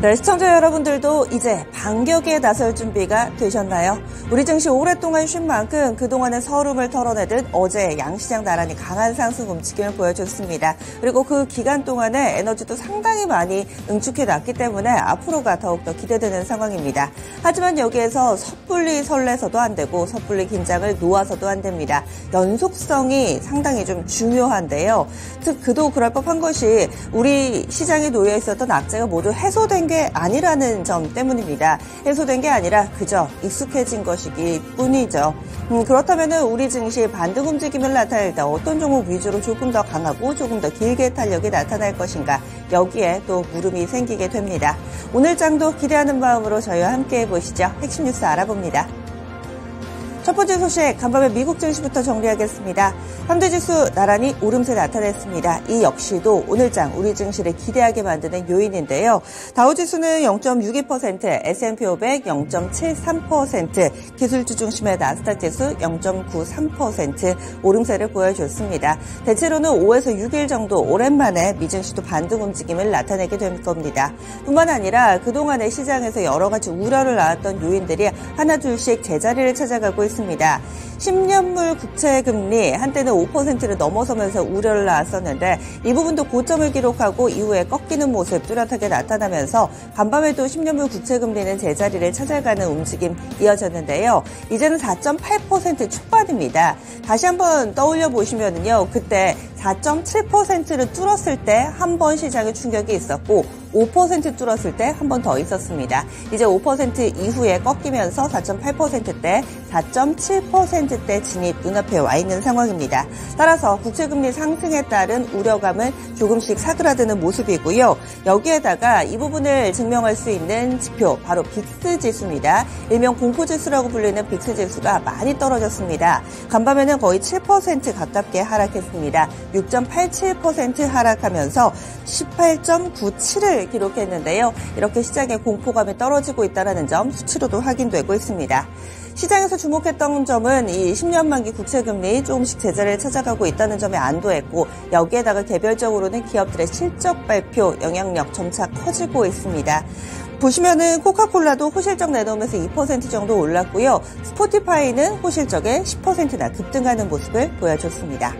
네, 시청자 여러분들도 이제 반격에 나설 준비가 되셨나요? 우리 증시 오랫동안 쉰 만큼 그동안의 서름을 털어내듯 어제 양시장 나란히 강한 상승 움직임을 보여줬습니다. 그리고 그 기간 동안에 에너지도 상당히 많이 응축해놨기 때문에 앞으로가 더욱더 기대되는 상황입니다. 하지만 여기에서 섣불리 설레서도 안 되고 섣불리 긴장을 놓아서도 안 됩니다. 연속성이 상당히 좀 중요한데요. 즉 그도 그럴 법한 것이 우리 시장에 놓여 있었던 악재가 모두 해소된 게 아니라는 점 때문입니다. 해소된 게 아니라 그저 익숙해진 것이기 뿐이죠. 그렇다면 우리 증시 반등 움직임을 나타낼 때 어떤 종목 위주로 조금 더 강하고 조금 더 길게 탄력이 나타날 것인가, 여기에 또 물음이 생기게 됩니다. 오늘 장도 기대하는 마음으로 저희와 함께 해보시죠. 핵심 뉴스 알아봅니다. 첫 번째 소식, 간밤에 미국 증시부터 정리하겠습니다. 현대지수 나란히 오름세 나타냈습니다. 이 역시도 오늘장 우리 증시를 기대하게 만드는 요인인데요. 다우지수는 0.62%, S&P 500 0.73%, 기술주 중심의 나스닥지수 0.93% 오름세를 보여줬습니다. 대체로는 5에서 6일 정도 오랜만에 미증시도 반등 움직임을 나타내게 될 겁니다. 뿐만 아니라 그동안의 시장에서 여러 가지 우려를 낳았던 요인들이 하나둘씩 제자리를 찾아가고 있습니다. 10년물 국채금리 한때는 5%를 넘어서면서 우려를 낳았었는데 이 부분도 고점을 기록하고 이후에 꺾이는 모습 뚜렷하게 나타나면서 간밤에도 10년물 국채금리는 제자리를 찾아가는 움직임 이어졌는데요. 이제는 4.8% 초반입니다. 다시 한번 떠올려 보시면요, 그때 4.7%를 뚫었을 때 한 번 시장에 충격이 있었고 5% 뚫었을 때 한 번 더 있었습니다. 이제 5% 이후에 꺾이면서 4.8%대, 4.7%대 진입 눈앞에 와 있는 상황입니다. 따라서 국채금리 상승에 따른 우려감은 조금씩 사그라드는 모습이고요. 여기에다가 이 부분을 증명할 수 있는 지표, 바로 빅스지수입니다. 일명 공포지수라고 불리는 빅스지수가 많이 떨어졌습니다. 간밤에는 거의 7% 가깝게 하락했습니다. 6.87% 하락하면서 18.97을 기록했는데요. 이렇게 시장의 공포감이 떨어지고 있다는 점 수치로도 확인되고 있습니다. 시장에서 주목했던 점은 이 10년 만기 국채금리 조금씩 제자리를 찾아가고 있다는 점에 안도했고, 여기에다가 개별적으로는 기업들의 실적 발표 영향력 점차 커지고 있습니다. 보시면은 코카콜라도 호실적 내놓으면서 2% 정도 올랐고요. 스포티파이는 호실적에 10%나 급등하는 모습을 보여줬습니다.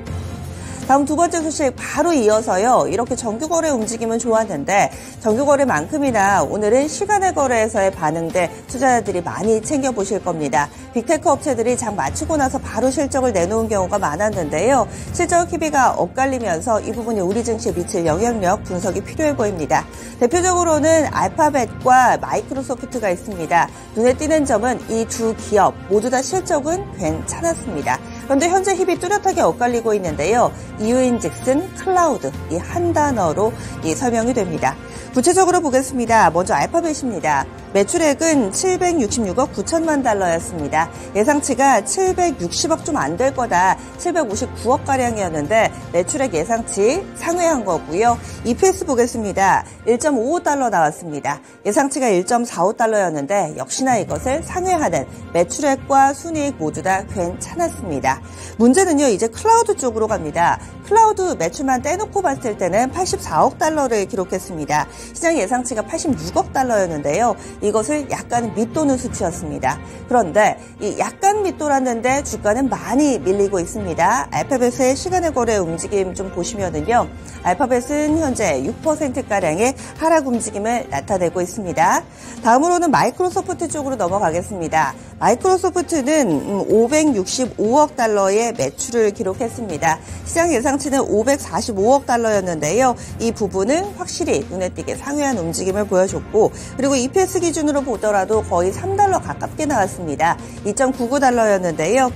다음 두 번째 소식 바로 이어서요. 이렇게 정규거래 움직임은 좋았는데 정규거래만큼이나 오늘은 시간의 거래에서의 반응들 투자자들이 많이 챙겨보실 겁니다. 빅테크 업체들이 장 마치고 나서 바로 실적을 내놓은 경우가 많았는데요. 실적 희비가 엇갈리면서 이 부분이 우리 증시에 미칠 영향력 분석이 필요해 보입니다. 대표적으로는 알파벳과 마이크로소프트가 있습니다. 눈에 띄는 점은 이 두 기업 모두 다 실적은 괜찮았습니다. 그런데 현재 힘이 뚜렷하게 엇갈리고 있는데요. 이유인즉슨 클라우드, 이 한 단어로 설명이 됩니다. 구체적으로 보겠습니다. 먼저 알파벳입니다. 매출액은 766억 9천만 달러였습니다. 예상치가 760억 좀 안 될 거다, 759억가량이었는데 매출액 예상치 상회한 거고요. EPS 보겠습니다. 1.55달러 나왔습니다. 예상치가 1.45달러였는데 역시나 이것을 상회하는 매출액과 순이익 모두 다 괜찮았습니다. 문제는요, 이제 클라우드 쪽으로 갑니다. 클라우드 매출만 떼놓고 봤을 때는 84억 달러를 기록했습니다. 시장 예상치가 86억 달러였는데요. 이것을 약간 밑도는 수치였습니다. 그런데 이 약간 밑돌았는데 주가는 많이 밀리고 있습니다. 알파벳의 시간의 거래 움직임 좀 보시면은요. 알파벳은 현재 6%가량의 하락 움직임을 나타내고 있습니다. 다음으로는 마이크로소프트 쪽으로 넘어가겠습니다. 마이크로소프트는 565억 달러의 매출을 기록했습니다. 시장 예상치는 545억 달러였는데요. 이 부분은 확실히 눈에 띄게 상회한 움직임을 보여줬고, 그리고 EPS 기준으로 보더라도 거의 3달러 가깝게 나왔습니다. 2.99달러였는데요.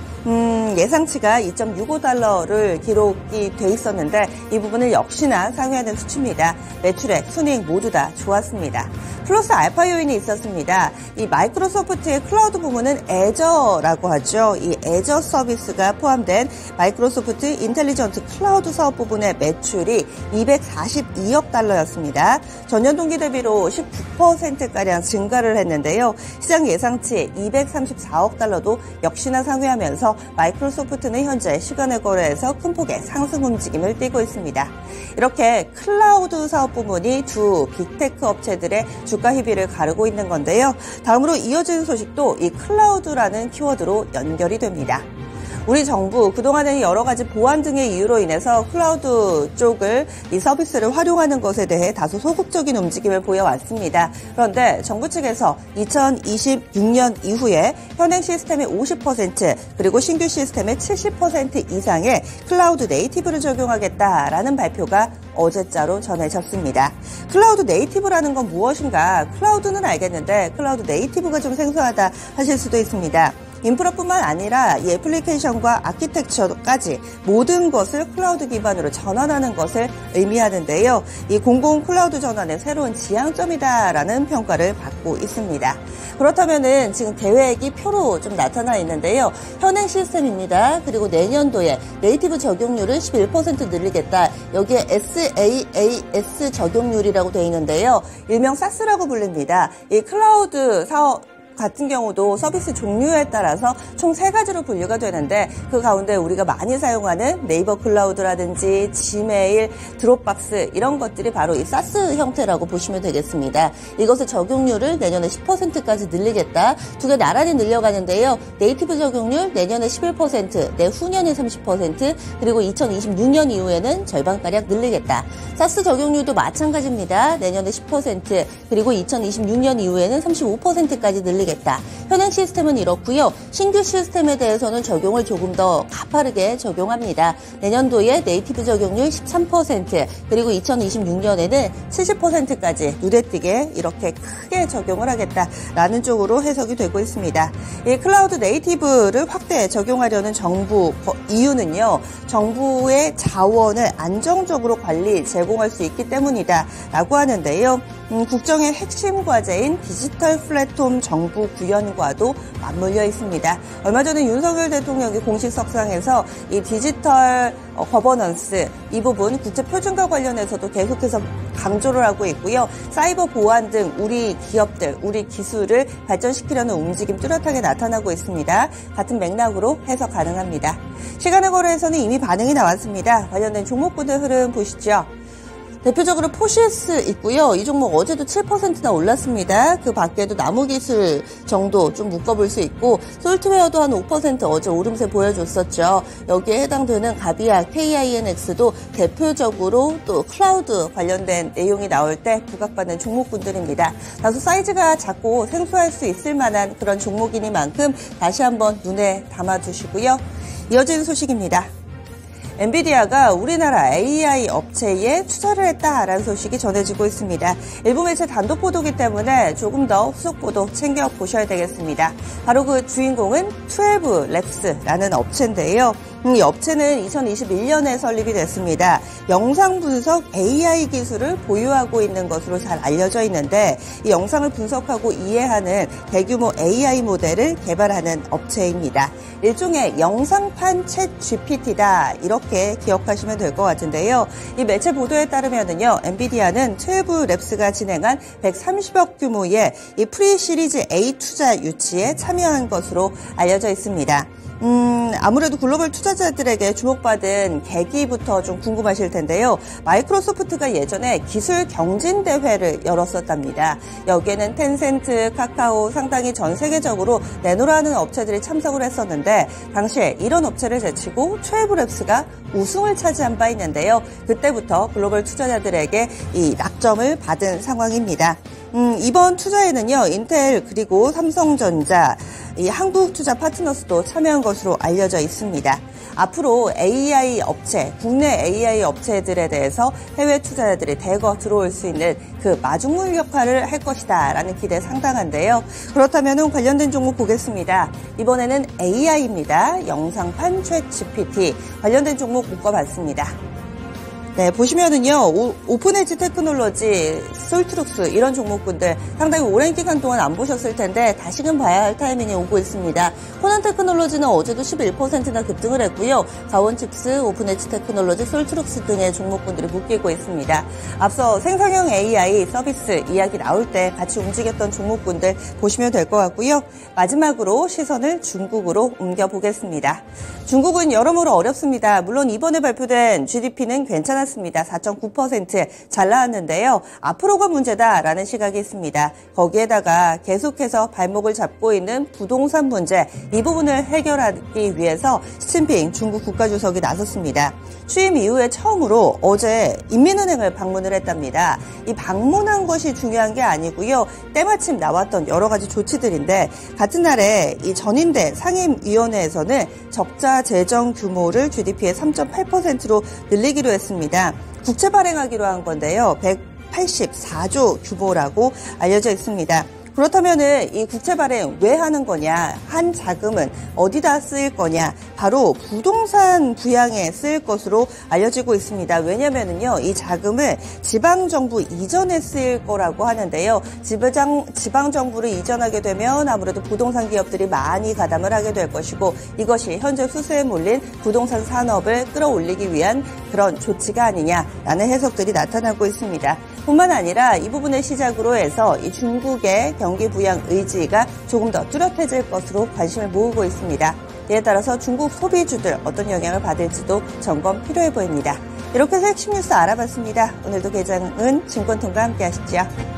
예상치가 2.65달러를 기록이 돼 있었는데 이 부분을 역시나 상회하는 수치입니다. 매출액, 순이익 모두 다 좋았습니다. 플러스 알파 요인이 있었습니다. 이 마이크로소프트의 클라우드 부문은 애저라고 하죠. 이 애저 서비스가 포함된 마이크로소프트 인텔리전트 클라우드 사업 부분의 매출이 242억 달러였습니다. 전년 동기 대비로 19%가량 증가 증가를 했는데요. 시장 예상치 234억 달러도 역시나 상회하면서 마이크로소프트는 현재 시간의 거래에서 큰 폭의 상승 움직임을 띠고 있습니다. 이렇게 클라우드 사업 부문이 두 빅테크 업체들의 주가 희비를 가르고 있는 건데요. 다음으로 이어지는 소식도 이 클라우드라는 키워드로 연결이 됩니다. 우리 정부 그동안에는 여러 가지 보안 등의 이유로 인해서 클라우드 쪽을 이 서비스를 활용하는 것에 대해 다소 소극적인 움직임을 보여왔습니다. 그런데 정부 측에서 2026년 이후에 현행 시스템의 50% 그리고 신규 시스템의 70% 이상의 클라우드 네이티브를 적용하겠다라는 발표가 어제자로 전해졌습니다. 클라우드 네이티브라는 건 무엇인가? 클라우드는 알겠는데 클라우드 네이티브가 좀 생소하다 하실 수도 있습니다. 인프라뿐만 아니라 이 애플리케이션과 아키텍처까지 모든 것을 클라우드 기반으로 전환하는 것을 의미하는데요. 이 공공 클라우드 전환의 새로운 지향점이다라는 평가를 받고 있습니다. 그렇다면은 지금 계획이 표로 좀 나타나 있는데요. 현행 시스템입니다. 그리고 내년도에 네이티브 적용률을 11% 늘리겠다. 여기에 SaaS 적용률이라고 되어 있는데요. 일명 SaaS라고 불립니다. 이 클라우드 사업 같은 경우도 서비스 종류에 따라서 총 3가지로 분류가 되는데 그 가운데 우리가 많이 사용하는 네이버 클라우드라든지 지메일, 드롭박스 이런 것들이 바로 이 사스 형태라고 보시면 되겠습니다. 이것의 적용률을 내년에 10%까지 늘리겠다. 두 개 나란히 늘려가는데요. 네이티브 적용률 내년에 11%, 내후년에 30%, 그리고 2026년 이후에는 절반가량 늘리겠다. 사스 적용률도 마찬가지입니다. 내년에 10%, 그리고 2026년 이후에는 35%까지 늘리겠다. 현행 시스템은 이렇고요. 신규 시스템에 대해서는 적용을 조금 더 가파르게 적용합니다. 내년도에 네이티브 적용률 13%, 그리고 2026년에는 70%까지 눈에 띄게 이렇게 크게 적용을 하겠다라는 쪽으로 해석이 되고 있습니다. 이 클라우드 네이티브를 확대 적용하려는 정부 이유는요. 정부의 자원을 안정적으로 관리, 제공할 수 있기 때문이다라고 하는데요. 국정의 핵심 과제인 디지털 플랫폼 정부 구현과도 맞물려 있습니다. 얼마 전에 윤석열 대통령이 공식 석상에서 이 디지털 거버넌스 이 부분 국제 표준과 관련해서도 계속해서 강조를 하고 있고요. 사이버 보안 등 우리 기업들, 우리 기술을 발전시키려는 움직임 뚜렷하게 나타나고 있습니다. 같은 맥락으로 해석 가능합니다. 시간의 거래에서는 이미 반응이 나왔습니다. 관련된 종목군의 흐름 보시죠. 대표적으로 포시스 있고요. 이 종목 어제도 7%나 올랐습니다. 그 밖에도 나무기술 정도 좀 묶어볼 수 있고 솔트웨어도 한 5% 어제 오름세 보여줬었죠. 여기에 해당되는 가비아, KINX도 대표적으로 또 클라우드 관련된 내용이 나올 때 부각받는 종목군들입니다. 다소 사이즈가 작고 생소할 수 있을 만한 그런 종목이니만큼 다시 한번 눈에 담아두시고요. 이어지는 소식입니다. 엔비디아가 우리나라 AI 업체에 투자를 했다라는 소식이 전해지고 있습니다. 일부 매체 단독 보도기 때문에 조금 더 후속 보도 챙겨보셔야 되겠습니다. 바로 그 주인공은 12랩스라는 업체인데요. 이 업체는 2021년에 설립이 됐습니다. 영상 분석 AI 기술을 보유하고 있는 것으로 잘 알려져 있는데 이 영상을 분석하고 이해하는 대규모 AI 모델을 개발하는 업체입니다. 일종의 영상판 챗 GPT다 이렇게 기억하시면 될 것 같은데요. 이 매체 보도에 따르면은요, 엔비디아는 12랩스가 진행한 130억 규모의 이 프리 시리즈 A 투자 유치에 참여한 것으로 알려져 있습니다. 아무래도 글로벌 투자자들에게 주목받은 계기부터 좀 궁금하실 텐데요. 마이크로소프트가 예전에 기술 경진 대회를 열었었답니다. 여기에는 텐센트, 카카오 상당히 전 세계적으로 내노라는 업체들이 참석을 했었는데 당시에 이런 업체를 제치고 12랩스가 우승을 차지한 바 있는데요. 그때부터 글로벌 투자자들에게 이 낙점을 받은 상황입니다. 이번 투자에는요, 인텔 그리고 삼성전자, 이 한국투자 파트너스도 참여한 것으로 알려져 있습니다. 앞으로 AI 업체, 국내 AI 업체들에 대해서 해외 투자자들이 대거 들어올 수 있는 그 마중물 역할을 할 것이다라는 기대 상당한데요. 그렇다면 관련된 종목 보겠습니다. 이번에는 AI입니다. 영상판 챗 GPT 관련된 종목 묶어봤습니다. 네, 보시면은요, 오픈엣지 테크놀로지, 솔트룩스 이런 종목군들 상당히 오랜 기간 동안 안 보셨을 텐데 다시금 봐야 할 타이밍이 오고 있습니다. 호난 테크놀로지는 어제도 11%나 급등을 했고요. 가원칩스, 오픈엣지 테크놀로지, 솔트룩스 등의 종목군들이 묶이고 있습니다. 앞서 생성형 AI 서비스 이야기 나올 때 같이 움직였던 종목군들 보시면 될 것 같고요. 마지막으로 시선을 중국으로 옮겨보겠습니다. 중국은 여러모로 어렵습니다. 물론 이번에 발표된 GDP는 괜찮았습니다. 4.9% 잘 나왔는데요. 앞으로가 문제다라는 시각이 있습니다. 거기에다가 계속해서 발목을 잡고 있는 부동산 문제, 이 부분을 해결하기 위해서 시진핑 중국 국가주석이 나섰습니다. 취임 이후에 처음으로 어제 인민은행을 방문을 했답니다. 이 방문한 것이 중요한 게 아니고요. 때마침 나왔던 여러 가지 조치들인데 같은 날에 이 전인대 상임위원회에서는 적자 재정 규모를 GDP의 3.8%로 늘리기로 했습니다. 국채 발행하기로 한 건데요. 184조 규모라고 알려져 있습니다. 그렇다면은 이 국채 발행 왜 하는 거냐? 한 자금은 어디다 쓰일 거냐? 바로 부동산 부양에 쓰일 것으로 알려지고 있습니다. 왜냐면은요, 이 자금을 지방정부 이전에 쓰일 거라고 하는데요. 지방정부를 이전하게 되면 아무래도 부동산 기업들이 많이 가담을 하게 될 것이고 이것이 현재 수세에 몰린 부동산 산업을 끌어올리기 위한 그런 조치가 아니냐라는 해석들이 나타나고 있습니다. 뿐만 아니라 이 부분을 시작으로 해서 이 중국의 경기 부양 의지가 조금 더 뚜렷해질 것으로 관심을 모으고 있습니다. 이에 따라서 중국 소비주들 어떤 영향을 받을지도 점검 필요해 보입니다. 이렇게 해서 핵심 뉴스 알아봤습니다. 오늘도 개장은 증권통과 함께 하시죠.